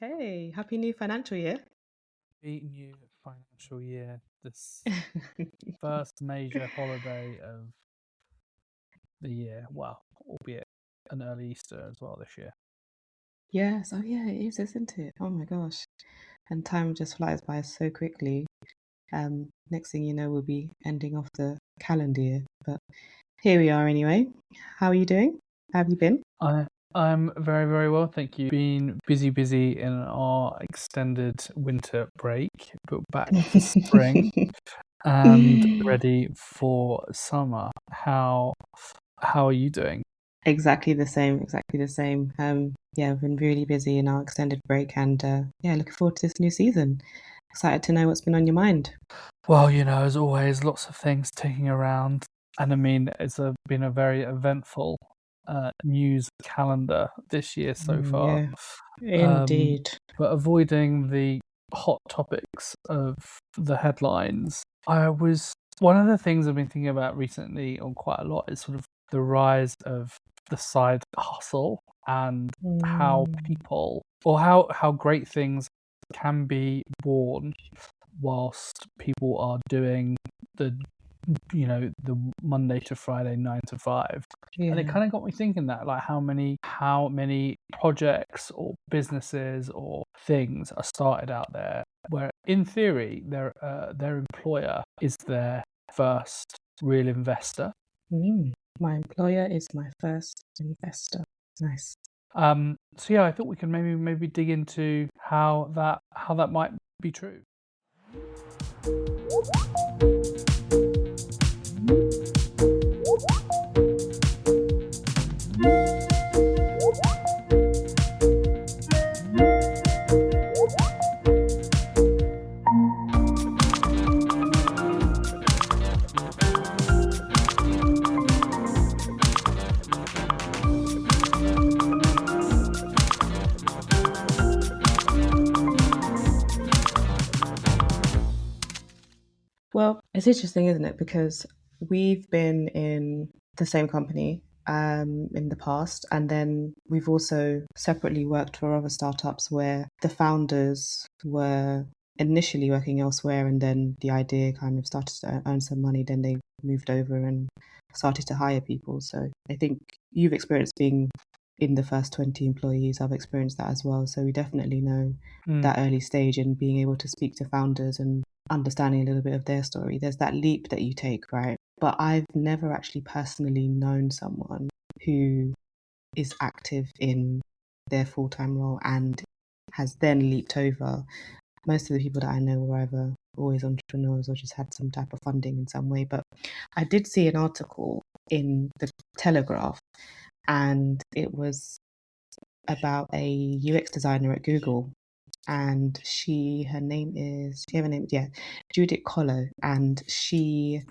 Hey, happy new financial year. The new financial year, this first major holiday of the year. Well, albeit an early Easter as well this year. Yes, oh yeah, it is, isn't it? Oh my gosh. And time just flies by so quickly. Next thing you know, we'll be ending off the calendar year. But here we are anyway. How are you doing? How have you been? I I'm very, very well, thank you. Been busy in our extended winter break, but back for spring and ready for summer. How are you doing? Exactly the same, exactly the same. Yeah, I've been really busy in our extended break and yeah, looking forward to this new season. Excited to know what's been on your mind. Well, as always, lots of things ticking around, and I mean, been a very eventful news calendar this year so far. Yeah, Um, indeed. but avoiding the hot topics of the headlines, I was one of the things I've been thinking about recently on quite a lot is sort of the rise of the side hustle and how Mm, people or how great things can be born whilst people are doing the the Monday to Friday 9 to 5. And it yeah. kind of got me thinking that like how many projects or businesses or things are started out there where in theory their employer is their first real investor. My employer is my first investor. Nice. So yeah, I thought we can maybe dig into how that might be true. Well, it's interesting, isn't it? Because we've been in the same company in the past, and then we've also separately worked for other startups where the founders were initially working elsewhere, and then the idea kind of started to earn some money. Then they moved over and started to hire people. So I think you've experienced being in the first 20 employees. I've experienced that as well. So we definitely know Mm, that early stage and being able to speak to founders and understanding a little bit of their story. There's that leap that you take, right? But I've never actually personally known someone who is active in their full time role and has then leaped over. Most of the people that I know were either always entrepreneurs or just had some type of funding in some way. But I did see an article in the Telegraph, and it was about a UX designer at Google, and her name is, she have a name, yeah, Judith Collo, and she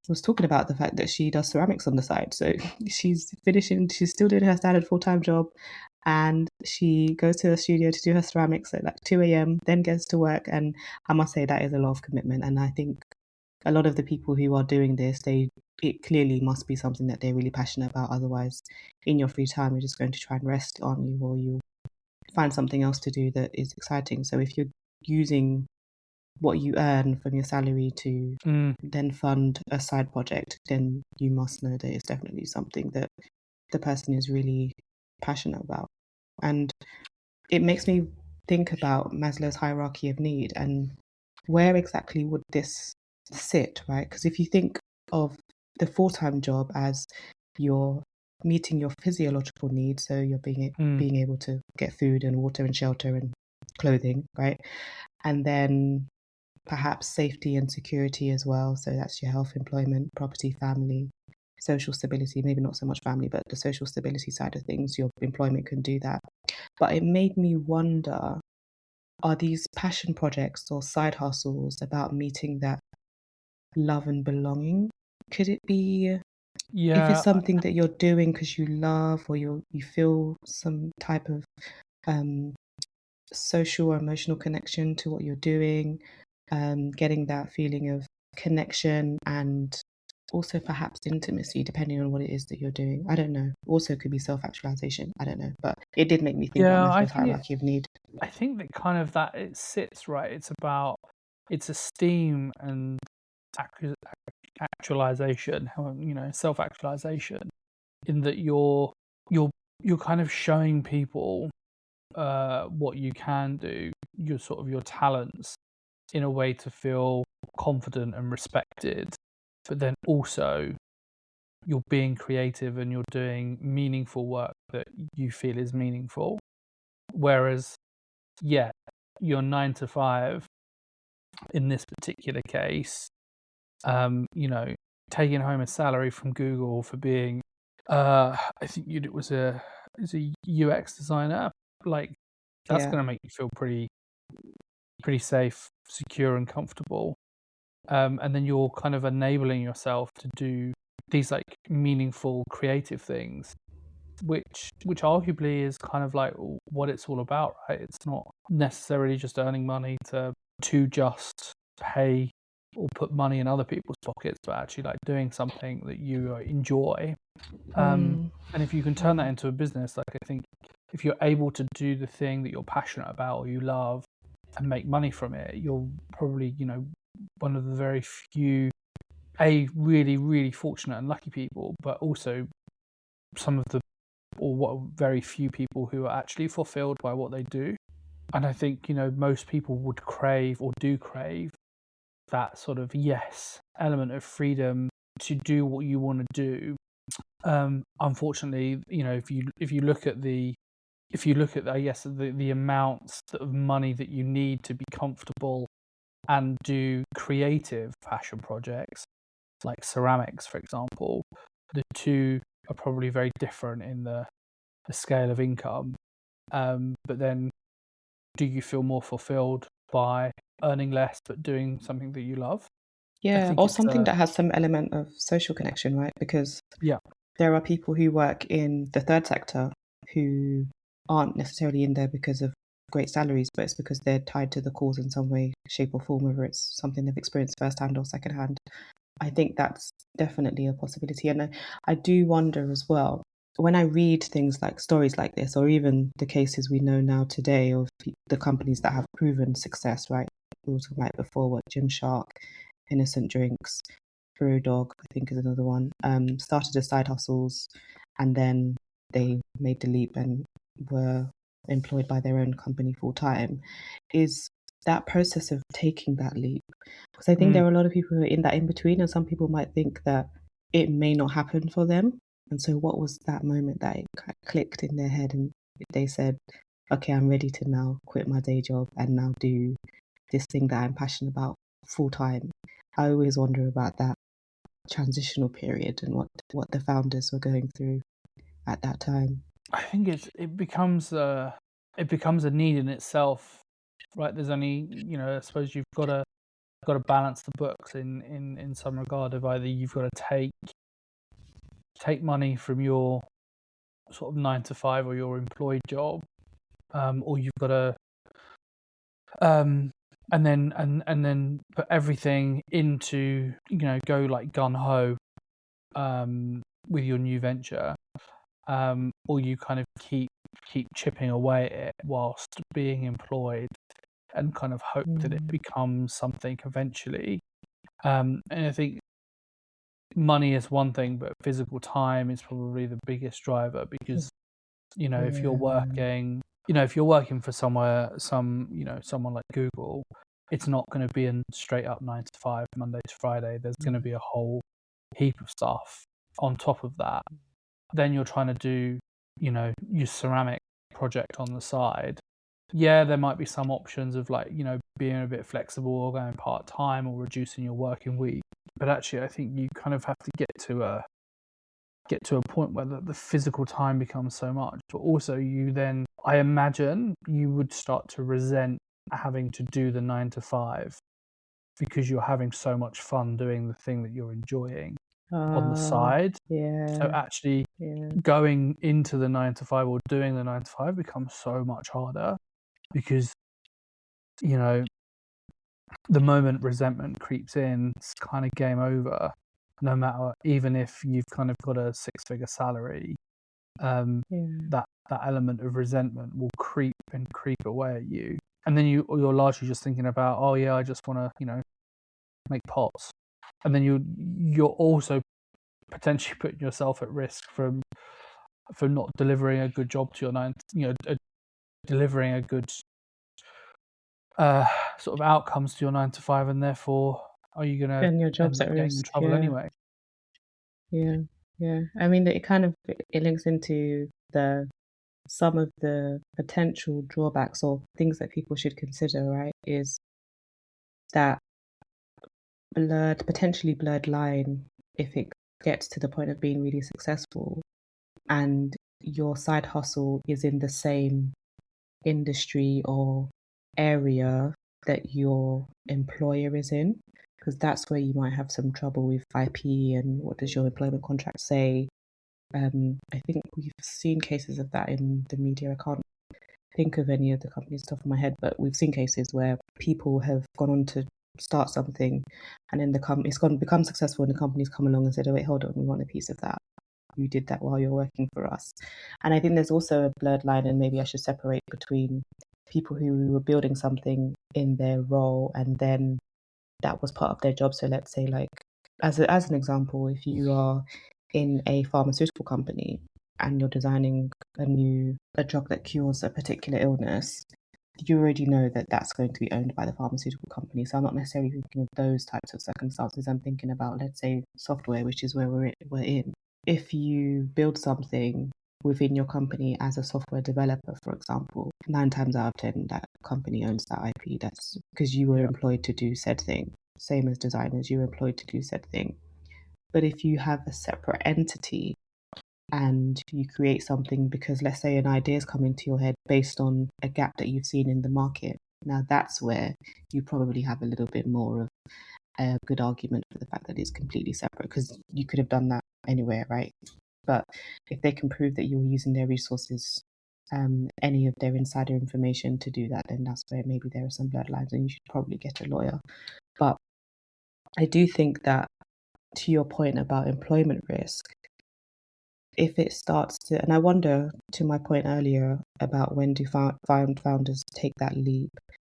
was talking about the fact that she does ceramics on the side. So she's still doing her standard full-time job, and she goes to the studio to do her ceramics at like 2 a.m., then gets to work. And I must say that is a lot of commitment. And I think a lot of the people who are doing this, it clearly must be something that they're really passionate about. Otherwise, in your free time, you're just going to try and rest, on you? Or you find something else to do that is exciting. So if you're using what you earn from your salary to mm. then fund a side project, then you must know that it's definitely something that the person is really passionate about. And it makes me think about Maslow's hierarchy of need and where exactly would this sit, right? Because if you think of the full-time job as you're meeting your physiological needs, so you're Mm. being able to get food and water and shelter and clothing, right? And then perhaps safety and security as well. So that's your health, employment, property, family, social stability, maybe not so much family, but the social stability side of things, your employment can do that. But it made me wonder, are these passion projects or side hustles about meeting that love and belonging? Could it be, if it's Yeah, something that you're doing because you love, or you feel some type of um, social or emotional connection to what you're doing, getting that feeling of connection and also perhaps intimacy, depending on what it is that you're doing. I don't know. Also, could be self actualization. I don't know. But it did make me think about yeah, I Maslow's think hierarchy of need. I think that kind of that it sits right. It's esteem and accu- actualization. Self-actualization. In that you're you're kind of showing people what you can do, your talents, in a way to feel confident and respected. But then also you're being creative and you're doing meaningful work that you feel is meaningful. Whereas, yeah, your 9 to 5 in this particular case, you know, taking home a salary from Google for being, I think it was a UX designer, like that's Yeah. going to make you feel pretty safe, secure, and comfortable. And then you're kind of enabling yourself to do these like meaningful, creative things, which arguably is kind of like what it's all about, right? It's not necessarily just earning money to just pay or put money in other people's pockets, but actually like doing something that you enjoy. Mm, And if you can turn that into a business, like I think if you're able to do the thing that you're passionate about or you love and make money from it, you're probably, one of the very few, really, really fortunate and lucky people, but also some of the, or what very few people who are actually fulfilled by what they do. And I think, most people would crave or do crave that sort of yes element of freedom to do what you want to do. Unfortunately, if you look at I guess the amounts of money that you need to be comfortable and do creative passion projects like ceramics, for example, the two are probably very different in the scale of income. But then, do you feel more fulfilled by earning less but doing something that you love? I yeah, think or it's something that has some element of social connection, right? Because yeah. there are people who work in the third sector who aren't necessarily in there because of great salaries, but it's because they're tied to the cause in some way, shape, or form, whether it's something they've experienced firsthand or secondhand. I think that's definitely a possibility. And I do wonder as well, when I read things like stories like this, or even the cases we know now today of the companies that have proven success, right? We were talking about before, what Gymshark, Innocent Drinks, Brew Dog, I think is another one, started as side hustles and then they made the leap and were employed by their own company full time. Is that process of taking that leap? Because I think Mm. there are a lot of people who are in that in between, and some people might think that it may not happen for them. And so, what was that moment that it clicked in their head and they said, okay, I'm ready to now quit my day job and now do this thing that I'm passionate about full time? I always wonder about that transitional period and what the founders were going through at that time. I think it becomes a need in itself, right? There's only, I suppose you've got to balance the books in some regard of either you've got to take money from your sort of 9 to 5 or your employed job, or you've got to, um, and then put everything into, go like gun ho, with your new venture, or you kind of keep chipping away at it whilst being employed and kind of hope that it Mm, becomes something eventually. And I think money is one thing, but physical time is probably the biggest driver because, if you're yeah. working, if you're working for someone like Google, it's not going to be a straight up 9 to 5, Monday to Friday. There's going to be a whole heap of stuff on top of that. Then you're trying to do, your ceramic project on the side. Yeah, there might be some options of like, being a bit flexible or going part time or reducing your working week. But actually, I think you kind of have to get to a point where the physical time becomes so much. But also, you then, I imagine, you would start to resent having to do the 9 to 5 because you're having so much fun doing the thing that you're enjoying on the Ah, side. So yeah, actually, yeah, going into the 9 to 5 or doing the 9 to 5 becomes so much harder because, you know, the moment resentment creeps in, it's kind of game over. No matter, even if you've kind of got a 6-figure salary, um, yeah. that that element of resentment will creep away at you, and then you're largely just thinking about, oh yeah, I just want to make pots, and then you're also potentially putting yourself at risk from not delivering a good job to your delivering a good sort of outcomes to your 9 to 5, and therefore are you going to Then your end job's up at getting in risk. trouble Yeah, anyway? yeah, yeah. I mean, it links into the some of the potential drawbacks or things that people should consider, right? Is that potentially blurred line if it gets to the point of being really successful and your side hustle is in the same industry or area that your employer is in, because that's where you might have some trouble with IP and what does your employment contract say. I think we've seen cases of that in the media. I can't think of any of the companies off the top of my head, but we've seen cases where people have gone on to start something and then it's gone become successful and the company's come along and said, oh wait, hold on, we want a piece of that. You did that while you're working for us. And I think there's also a blurred line, and maybe I should separate between people who were building something in their role and then that was part of their job. So let's say, like, as an example, if you are in a pharmaceutical company and you're designing a drug that cures a particular illness, you already know that that's going to be owned by the pharmaceutical company. So I'm not necessarily thinking of those types of circumstances. I'm thinking about, let's say, software, which is where we're in. If you build something within your company as a software developer, for example, 9 times out of 10, that company owns that IP. That's because you were Yeah. employed to do said thing. Same as designers, you were employed to do said thing. But if you have a separate entity and you create something because, let's say, an idea is coming to your head based on a gap that you've seen in the market, now that's where you probably have a little bit more of a good argument for the fact that it's completely separate, because you could have done that anywhere, right? But if they can prove that you're using their resources, any of their insider information to do that, then that's where maybe there are some bloodlines and you should probably get a lawyer. But I do think that, to your point about employment risk, if it starts to, and I wonder, to my point earlier about when do founders take that leap,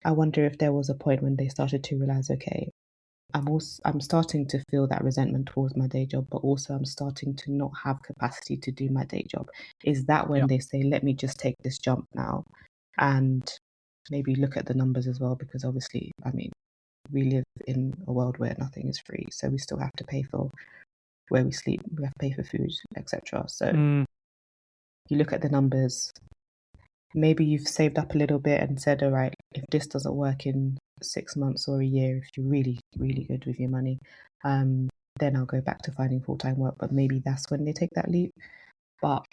I wonder if there was a point when they started to realize, okay, I'm starting to feel that resentment towards my day job, but also I'm starting to not have capacity to do my day job. Is that Yeah. when they say, let me just take this jump now and maybe look at the numbers as well? Because obviously, I mean, we live in a world where nothing is free. So we still have to pay for where we sleep, we have to pay for food, etc. So you look at the numbers, maybe you've saved up a little bit and said, all right, if this doesn't work in 6 months or a year, if you're really, really good with your money, then I'll go back to finding full-time work. But maybe that's when they take that leap. But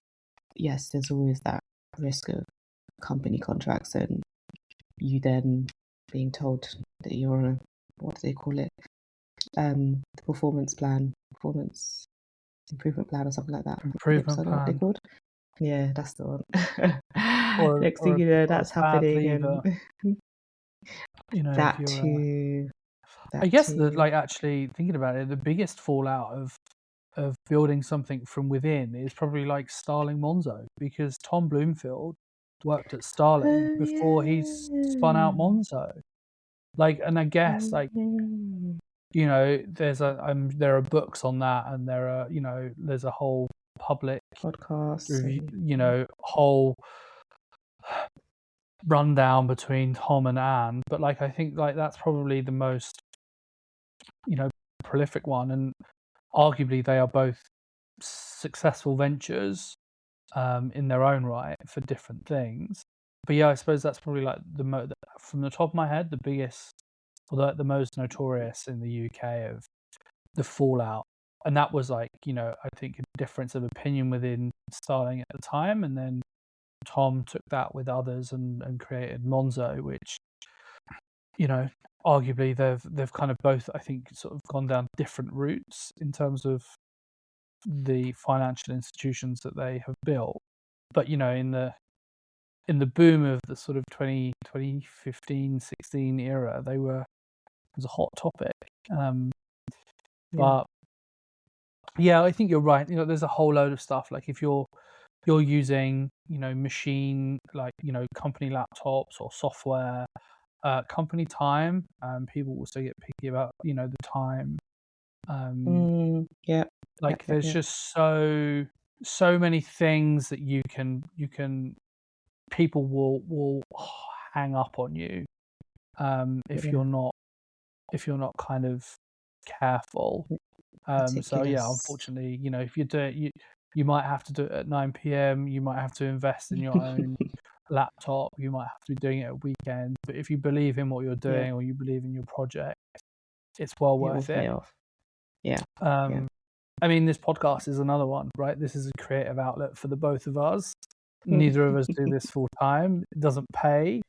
yes, there's always that risk of company contracts and you then being told that you're on a, what do they call it? Performance improvement plan or something like that. Tips, I Improvement don't know what they're plan, called. Yeah, that's the one. or Next thing you know, or a that's bad happening, leaver. and If that you're, too. I That guess that, too. like, actually thinking about it, the biggest fallout of building something from within is probably like Starling Monzo, because Tom Bloomfield worked at Starling Oh before he spun out yeah. Monzo. Like, and I guess, Oh like, yeah. there are books on that, and there's a whole public Podcasts review, and whole rundown between Tom and Anne. But like, I think like that's probably the most prolific one, and arguably they are both successful ventures in their own right for different things. But yeah, I suppose that's probably like from the top of my head, the biggest, or the most notorious in the UK of the fallout. And that was like, I think a difference of opinion within Starling at the time, and then Tom took that with others and created Monzo, which, arguably they've kind of both, I think, sort of gone down different routes in terms of the financial institutions that they have built. But in the boom of the sort of 2015, 16 era, it was a hot topic. yeah. But yeah, I think you're right. There's a whole load of stuff. Like, if you're you're using, machine, like, company laptops or software, company time. People also get picky about, the time. Um, Yeah. Yeah. like Yeah. there's Yeah. just so many things that you can people will hang up on you, if Yeah. you're not kind of careful. So yeah, Meticulous. unfortunately, if you do it, you might have to do it at 9 p.m. You might have to invest in your own laptop. You might have to be doing it at weekends. But if you believe in what you're Yeah. doing or you believe in your project, it's well It will worth it. pay off. Yeah. Yeah. Um, I mean, this podcast is another one, right? This is a creative outlet for the both of us. Neither of us do this full time. It doesn't pay.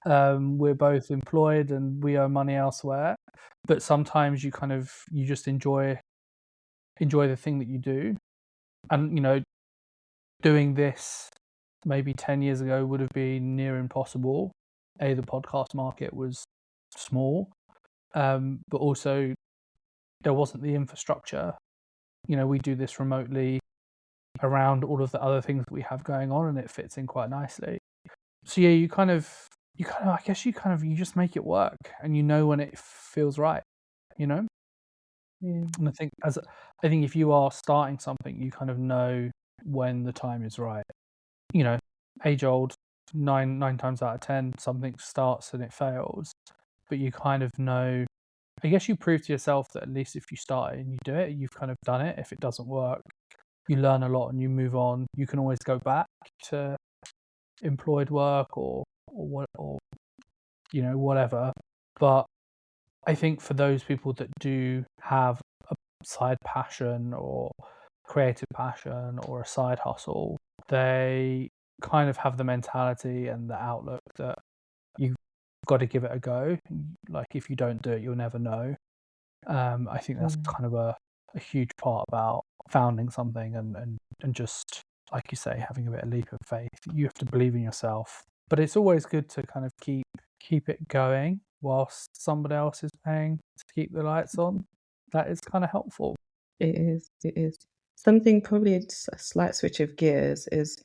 We're both employed and we earn money elsewhere. But sometimes you just enjoy the thing that you do. And doing this maybe 10 years ago would have been near impossible. The podcast market was small, but also there wasn't the infrastructure. We do this remotely around all of the other things that we have going on, and it fits in quite nicely. So yeah, I guess you just make it work, and when it feels right, you know. Yeah. And I think if you are starting something, you kind of know when the time is right. You know, age old, nine times out of 10, something starts and it fails, but you kind of know. I guess you prove to yourself that at least if you start it and you do it, you've kind of done it. If it doesn't work, you learn a lot and you move on. You can always go back to employed work or what or whatever. But I think for those people that do have a side passion or creative passion or a side hustle, they kind of have the mentality and the outlook that you've got to give it a go. Like if you don't do it, you'll never know. I think that's Mm. kind of a huge part about founding something and just like you say, having a bit of leap of faith. You have to believe in yourself. But it's always good to kind of keep it going whilst somebody else is paying to keep the lights on. That is kind of helpful. It is. It is. Something probably it's a slight switch of gears is,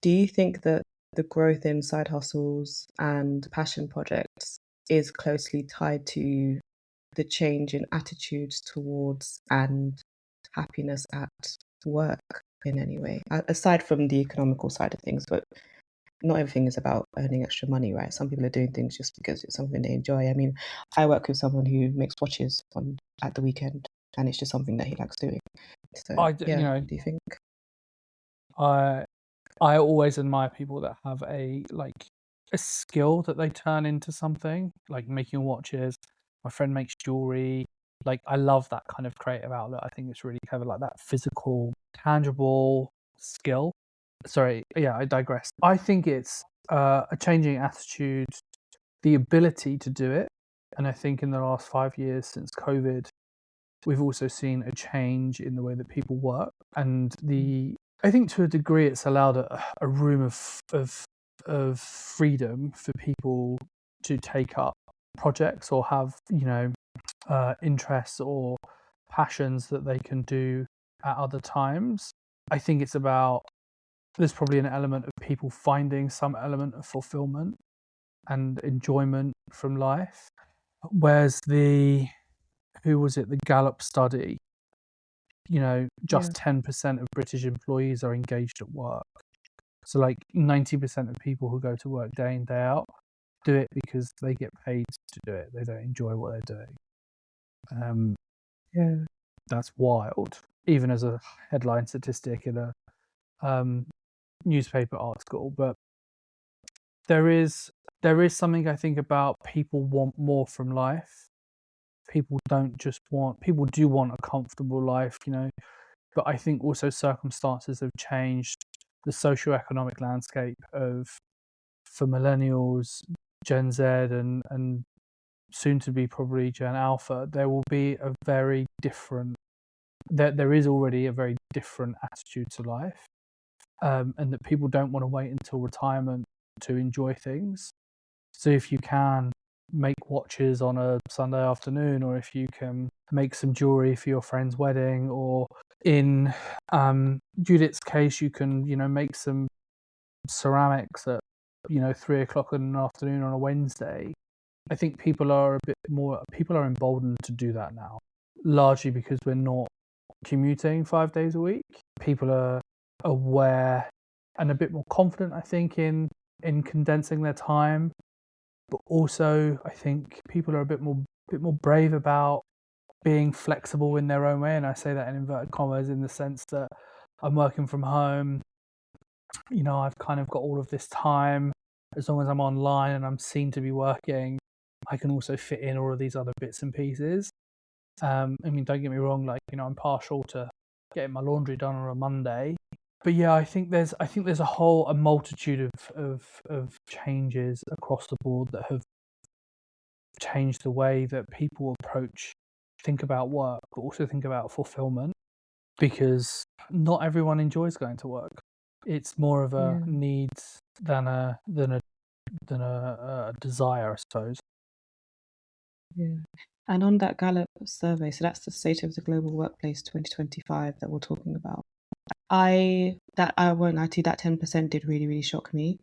do you think that the growth in side hustles and passion projects is closely tied to the change in attitudes towards and happiness at work in any way? Aside from the economical side of things, but not everything is about earning extra money, right? Some people are doing things just because it's something they enjoy. I mean, I work with someone who makes watches on at the weekend, and it's just something that he likes doing. So I, yeah, do you think? I I always admire people that have a skill that they turn into something, like making watches. My friend makes jewelry. Like I love that kind of creative outlet. I think it's really clever, like that physical, tangible skill. Sorry, yeah, I digress. I think it's a changing attitude, the ability to do it, and I think in the last 5 years since COVID, we've also seen a change in the way that people work, and the I think to a degree it's allowed a room of freedom for people to take up projects or have interests or passions that they can do at other times. I think it's about there's probably an element of people finding some element of fulfillment and enjoyment from life, whereas the who was it the Gallup study, Yeah, just 10% of British employees are engaged at work. So, like 90% of people who go to work day in, day out do it because they get paid to do it. They don't enjoy what they're doing. Um, yeah, that's wild, even as a headline statistic in a um, newspaper article. But there is there is something I think about people want more from life. People do want a comfortable life, but I think also circumstances have changed the socio-economic landscape of for millennials, Gen Z, and soon to be probably Gen Alpha. There will be a very different. There is already a very different attitude to life, and that people don't want to wait until retirement to enjoy things. So if you can make watches on a Sunday afternoon, or if you can make some jewelry for your friend's wedding, or in Judith's case, you can, make some ceramics at, 3 o'clock in the afternoon on a Wednesday. I think people are emboldened to do that now, largely because we're not commuting 5 days a week. People are aware and a bit more confident, I think, in condensing their time. But also, I think people are a bit more brave about being flexible in their own way. And I say that in inverted commas, in the sense that I'm working from home. I've kind of got all of this time. As long as I'm online and I'm seen to be working, I can also fit in all of these other bits and pieces. I mean, don't get me wrong, like, I'm partial to getting my laundry done on a Monday. But yeah, I think there's a multitude of changes across the board that have changed the way that people think about work, but also think about fulfillment, because not everyone enjoys going to work. It's more of a Yeah. need than a desire, I suppose. Yeah. And on that Gallup survey, so that's the State of the Global Workplace 2025 that we're talking about. I won't lie to you, that 10% did really, really shock me.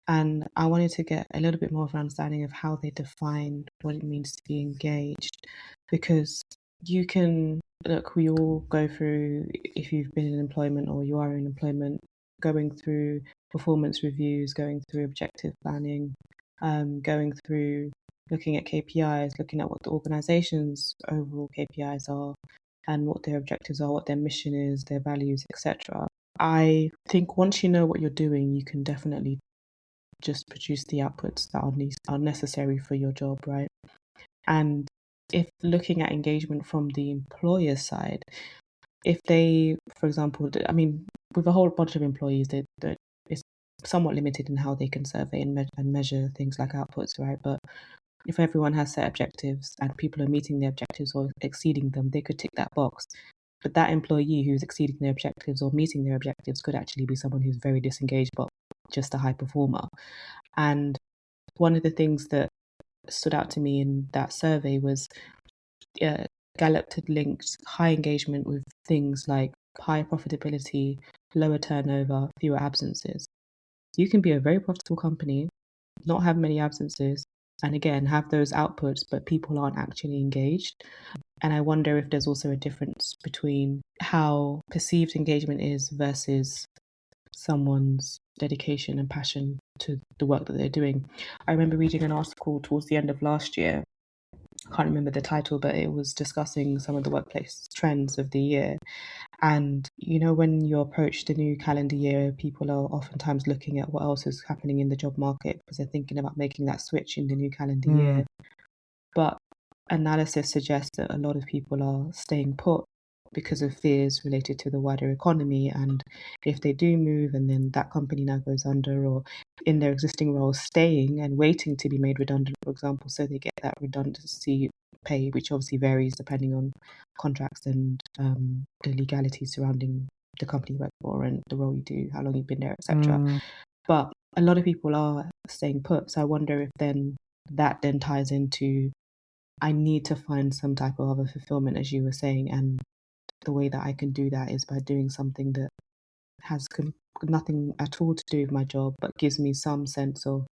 And I wanted to get a little bit more of an understanding of how they define what it means to be engaged. Because you can look, we all go through, if you've been in employment or you are in employment, going through performance reviews, going through objective planning, going through looking at KPIs, looking at what the organization's overall KPIs are and what their objectives are, what their mission is, their values, etc. I think once you know what you're doing, you can definitely just produce the outputs that are necessary for your job, right? And if looking at engagement from the employer side, if they, for example, I mean, with a whole bunch of employees, it's somewhat limited in how they can survey and measure things like outputs, right? But if everyone has set objectives and people are meeting their objectives or exceeding them, they could tick that box. But that employee who's exceeding their objectives or meeting their objectives could actually be someone who's very disengaged, but just a high performer. And one of the things that stood out to me in that survey was uh, Gallup had linked high engagement with things like higher profitability, lower turnover, fewer absences. You can be a very profitable company, not have many absences, and again, have those outputs, but people aren't actually engaged. And I wonder if there's also a difference between how perceived engagement is versus someone's dedication and passion to the work that they're doing. I remember reading an article towards the end of last year. I can't remember the title, but it was discussing some of the workplace trends of the year. And when you approach the new calendar year, people are oftentimes looking at what else is happening in the job market because they're thinking about making that switch in the new calendar Mm. year. But analysis suggests that a lot of people are staying put because of fears related to the wider economy. And if they do move and then that company now goes under, or in their existing role, staying and waiting to be made redundant, for example, so they get that redundancy pay, which obviously varies depending on contracts and the legalities surrounding the company you work for and the role you do, how long you've been there, etc. Mm. But a lot of people are staying put. So I wonder if that then ties into I need to find some type of other fulfillment, as you were saying, and the way that I can do that is by doing something that has nothing at all to do with my job, but gives me some sense of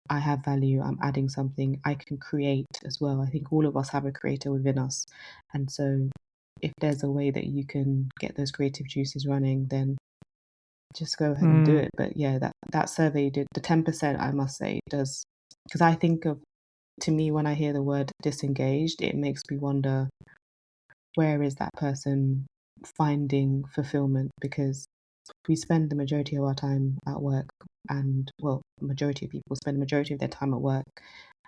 I have value, I'm adding something, I can create as well. I think all of us have a creator within us. And so if there's a way that you can get those creative juices running, then just go ahead and do Mm. it. But yeah, that survey did the 10%, I must say, does, because I think of, to me, when I hear the word disengaged, it makes me wonder, where is that person finding fulfillment? Because we spend the majority of our time at work, and well, majority of people spend the majority of their time at work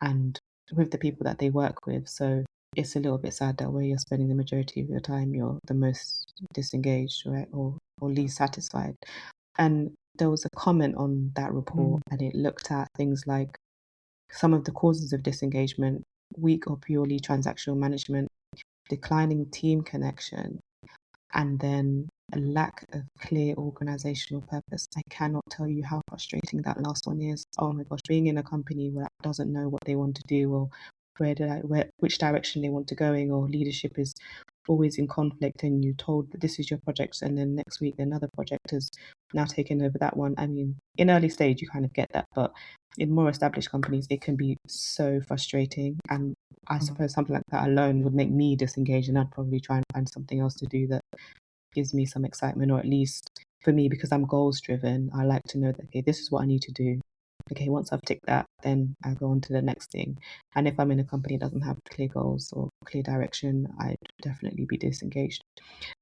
and with the people that they work with. So it's a little bit sad that where you're spending the majority of your time, you're the most disengaged, right? Or least satisfied. And there was a comment on that report, Mm. and it looked at things like some of the causes of disengagement: weak or purely transactional management, declining team connection, and then a lack of clear organizational purpose. I cannot tell you how frustrating that last one is. Oh my gosh, being in a company that doesn't know what they want to do, or which direction they want to go in, or leadership is always in conflict and you're told that this is your project and then next week another project has now taken over that one. I mean, in early stage you kind of get that, but in more established companies it can be so frustrating, and I Mhm. suppose something like that alone would make me disengaged, and I'd probably try and find something else to do that gives me some excitement, or at least for me, because I'm goals driven, I like to know that, okay, this is what I need to do. Okay, once I've ticked that, then I go on to the next thing. And if I'm in a company that doesn't have clear goals or clear direction, I'd definitely be disengaged.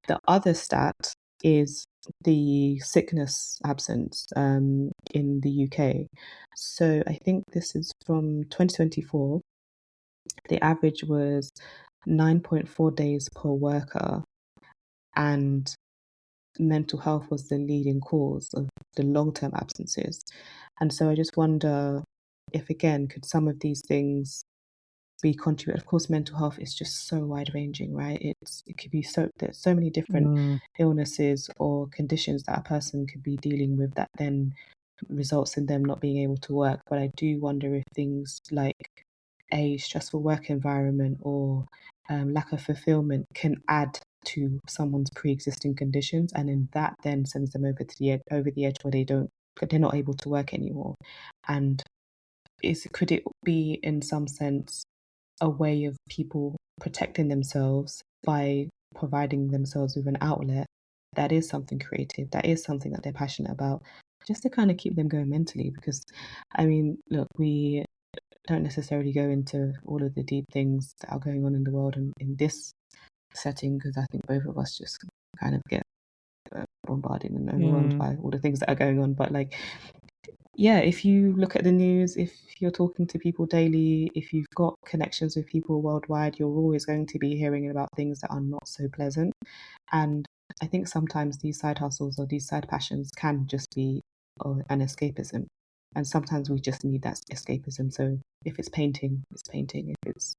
The other stat is the sickness absence in the UK. So I think this is from 2024. The average was 9.4 days per worker, and mental health was the leading cause of the long-term absences. And so I just wonder if, again, could some of these things be contribute? Of course, mental health is just so wide-ranging, right? It could be there's so many different Mm, illnesses or conditions that a person could be dealing with that then results in them not being able to work. But I do wonder if things like a stressful work environment or lack of fulfillment can add to someone's pre-existing conditions, and then that then sends them over the edge where they're not able to work anymore. And could it be in some sense a way of people protecting themselves by providing themselves with an outlet that is something creative, that is something that they're passionate about, just to kind of keep them going mentally? Because I mean, look, we don't necessarily go into all of the deep things that are going on in the world and in this setting, because I think both of us just kind of get bombarded and overwhelmed mm. by all the things that are going on. But like, yeah, if you look at the news, if you're talking to people daily, if you've got connections with people worldwide, you're always going to be hearing about things that are not so pleasant. And I think sometimes these side hustles or these side passions can just be an escapism. And sometimes we just need that escapism. So if it's painting, it's painting. If it's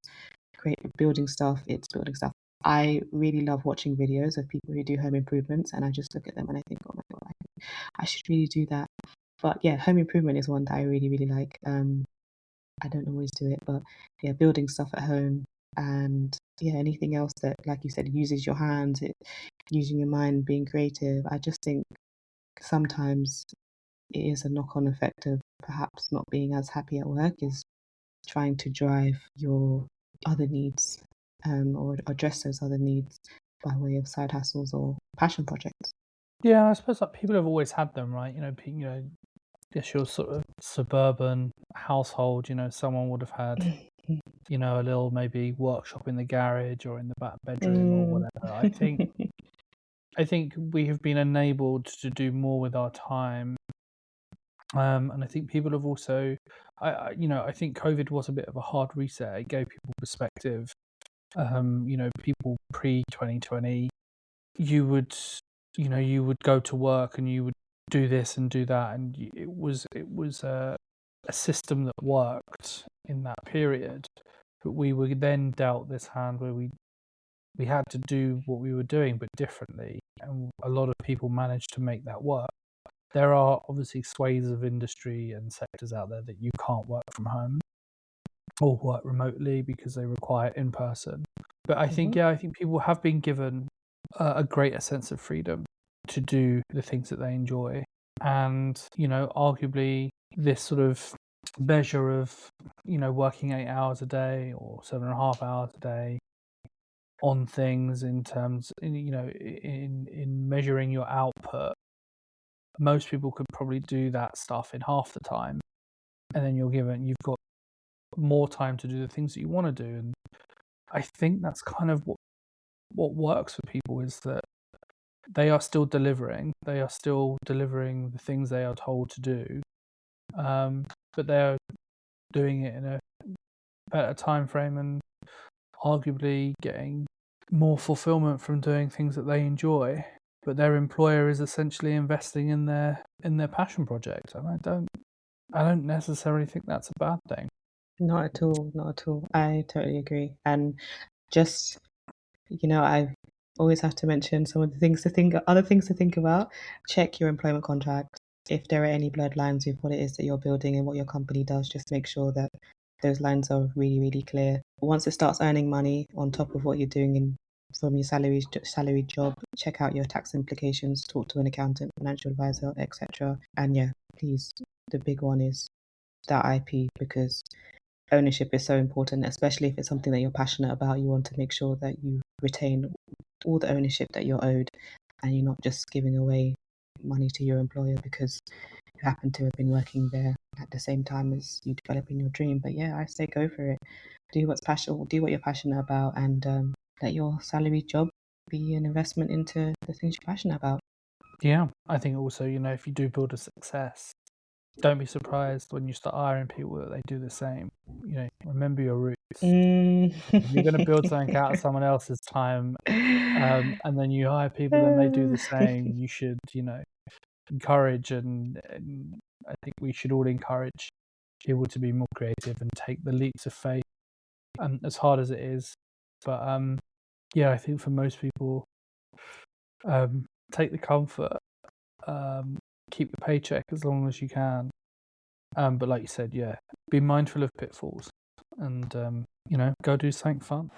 building stuff, it's building stuff. I really love watching videos of people who do home improvements, and I just look at them and I think, oh my God, I should really do that. But yeah, home improvement is one that I really, really like. I don't always do it, but yeah, building stuff at home, and yeah, anything else that, like you said, uses your hands, using your mind, being creative. I just think sometimes it is a knock-on effect of perhaps not being as happy at work, is trying to drive your other needs, or address those other needs by way of side hustles or passion projects. Yeah, I suppose like people have always had them, right? Guess your sort of suburban household, someone would have had, a little maybe workshop in the garage or in the back bedroom or Mm. whatever. I think we have been enabled to do more with our time, and I think people have also, I think COVID was a bit of a hard reset. It gave people perspective. People pre 2020, you would go to work and you would do this and do that, and it was a system that worked in that period. But we were then dealt this hand where we had to do what we were doing but differently, and a lot of people managed to make that work. There are obviously swathes of industry and sectors out there that you can't work from home or work remotely because they require in person. But I think, Mhm. yeah, I think people have been given a greater sense of freedom to do the things that they enjoy. And, arguably, this sort of measure of, working 8 hours a day or 7.5 hours a day on things in terms, in measuring your output, most people could probably do that stuff in half the time. And then you've got more time to do the things that you want to do. And I think that's kind of what works for people, is that they are still delivering. They are still delivering the things they are told to do, but they are doing it in a better time frame and arguably getting more fulfillment from doing things that they enjoy. But their employer is essentially investing in their passion project, and I don't necessarily think that's a bad thing. Not at all, not at all. I totally agree. And just, I always have to mention some of the things to think, other things to think about. Check your employment contract. If there are any blurred lines with what it is that you're building and what your company does, just make sure that those lines are really, really clear. Once it starts earning money on top of what you're doing from your salary job. Check out your tax implications, talk to an accountant, financial advisor, etc. And yeah, please, the big one is that IP, because ownership is so important, especially if it's something that you're passionate about. You want to make sure that you retain all the ownership that you're owed, and you're not just giving away money to your employer because you happen to have been working there at the same time as you developing your dream. But yeah, I say go for it. Do what you're passionate about, and let your salary job be an investment into the things you're passionate about. Yeah, I think also, if you do build a success, don't be surprised when you start hiring people that they do the same. Remember your roots. Mm. If you're going to build something out of someone else's time, and then you hire people and they do the same, you should, encourage, and I think we should all encourage people to be more creative and take the leaps of faith, as hard as it is. But yeah, I think for most people, take the comfort, keep the paycheck as long as you can. But like you said, yeah, be mindful of pitfalls, and go do something fun.